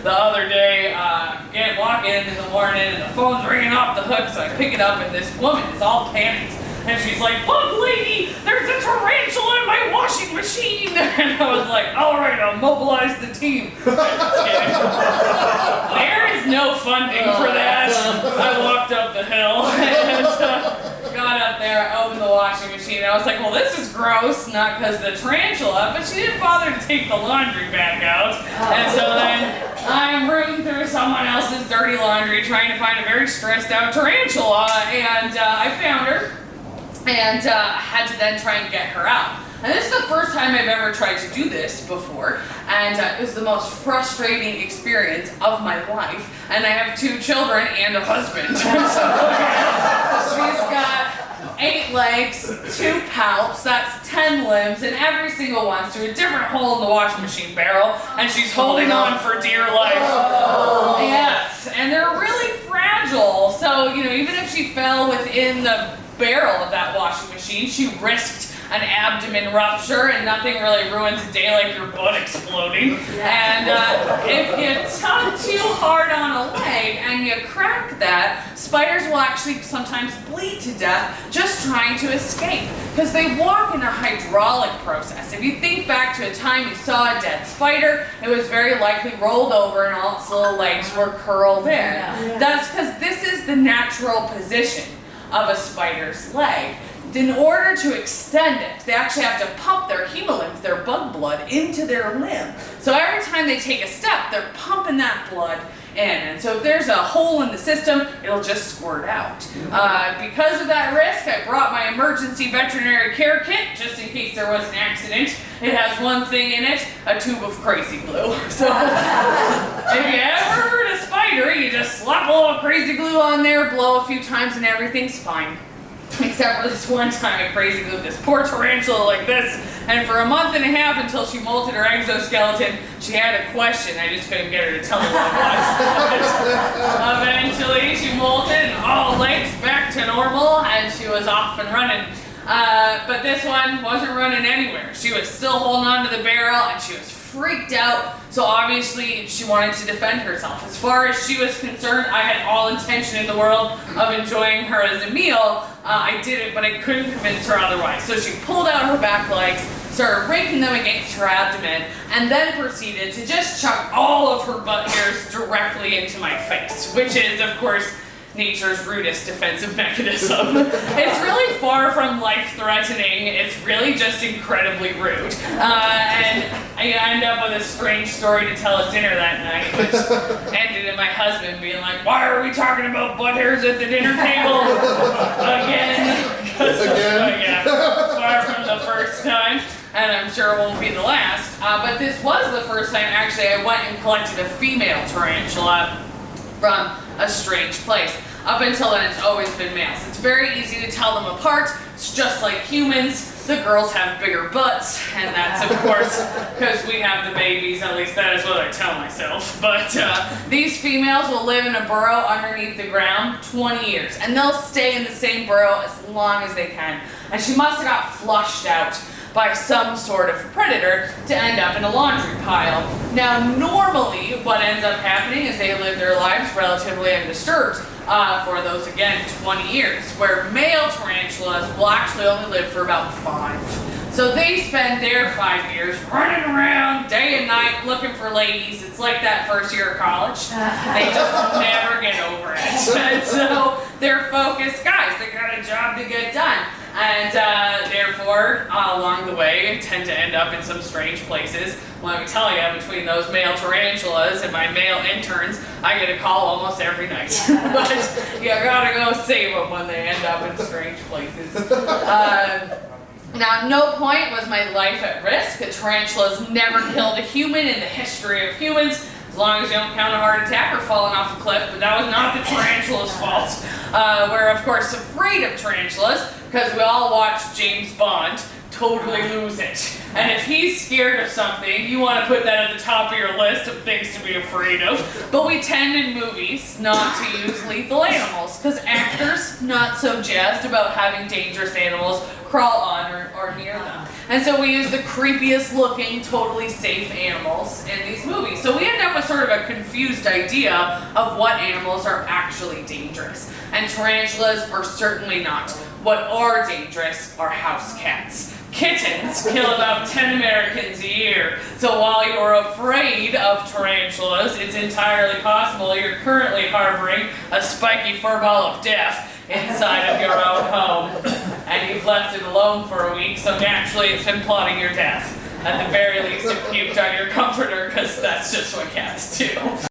the other day, walk in the morning and the phone's ringing off the hook, so I pick it up and this woman is all panicked. And she's like, "Look, lady, there's a tarantula in my washing machine." And I was like, "All right, I'll mobilize the team." Just kidding. There is no funding for that. I walked up the hill and got up there, opened the washing machine. I was like, "Well, this is gross," not because of the tarantula, but she didn't bother to take the laundry bag out. And so then I'm rooting through someone else's dirty laundry trying to find a very stressed out tarantula, and I found her. And had to then try and get her out. And this is the first time I've ever tried to do this before, and it was the most frustrating experience of my life. And I have 2 children and a husband. So she's got 8 legs, 2 palps, that's 10 limbs, and every single one's through a different hole in the washing machine barrel, and she's holding on for dear life. Yes, and they're really fragile. So, even if she fell within the barrel of that washing machine, she risked an abdomen rupture, and nothing really ruins a day like your butt exploding. And if you tug too hard on a leg and you crack that, spiders will actually sometimes bleed to death just trying to escape, because they walk in a hydraulic process. If you think back to a time you saw a dead spider, it was very likely rolled over and all its little legs were curled in. Yeah. That's because this is the natural position of a spider's leg. In order to extend it, they actually have to pump their hemolymph, their bug blood, into their limb. So every time they take a step, they're pumping that blood in. And so if there's a hole in the system, it'll just squirt out. Because of that risk, I brought my emergency veterinary care kit, just in case there was an accident. It has one thing in it, a tube of crazy glue. So if you ever hurt a spider, you just slap a little crazy glue on there, blow a few times, and everything's fine. Except for this one time I crazy glued this poor tarantula like this, and for a month and a half until she molted her exoskeleton, she had a question. I just couldn't get her to tell me what it was. Eventually she molted and all legs back to normal, and she was off and running. But this one wasn't running anywhere. She was still holding on to the barrel, and she was freaked out, so obviously she wanted to defend herself. As far as she was concerned, I had all intention in the world of enjoying her as a meal. I did it, but I couldn't convince her otherwise. So she pulled out her back legs, started raking them against her abdomen, and then proceeded to just chuck all of her butt hairs directly into my face, which is, of course, nature's rudest defensive mechanism. It's really far from life-threatening, it's really just incredibly rude. And I end up with a strange story to tell at dinner that night, which ended in my husband being like, "Why are we talking about butt hairs at the dinner table?" Again. Yeah, far from the first time, and I'm sure it won't be the last. But this was the first time, actually, I went and collected a female tarantula from a strange place. Up until then, it's always been males. It's very easy to tell them apart. It's just like humans. The girls have bigger butts, and that's, of course, because we have the babies. At least that is what I tell myself. But these females will live in a burrow underneath the ground 20 years, and they'll stay in the same burrow as long as they can. And she must have got flushed out by some sort of predator to end up in a laundry pile. Now, normally, what ends up happening is they live their lives relatively undisturbed for those, again, 20 years, where male tarantulas will actually only live for about 5. So they spend their 5 years running around day and night looking for ladies. It's like that first year of college. They just never get over it. And so they're focused guys. They got a job to get done. And therefore, along the way, tend to end up in some strange places. Let me tell you, between those male tarantulas and my male interns, I get a call almost every night. But you gotta go save them when they end up in strange places. Now, at no point was my life at risk. A tarantula's never killed a human in the history of humans, as long as you don't count a heart attack or falling off a cliff, but that was not the tarantula's fault. We're, of course, afraid of tarantulas, because we all watch James Bond totally lose it. And if he's scared of something, you want to put that at the top of your list of things to be afraid of. But we tend in movies not to use lethal animals, because actors not so jazzed about having dangerous animals crawl on or near them. And so we use the creepiest looking, totally safe animals in these movies. So we end up with sort of a confused idea of what animals are actually dangerous. And tarantulas are certainly not. What are dangerous are house cats. Kittens kill about 10 Americans a year. So while you're afraid of tarantulas, it's entirely possible you're currently harboring a spiky furball of death inside of your own home. And you've left it alone for a week, so naturally it's been plotting your death. At the very least, it puked on your comforter, because that's just what cats do.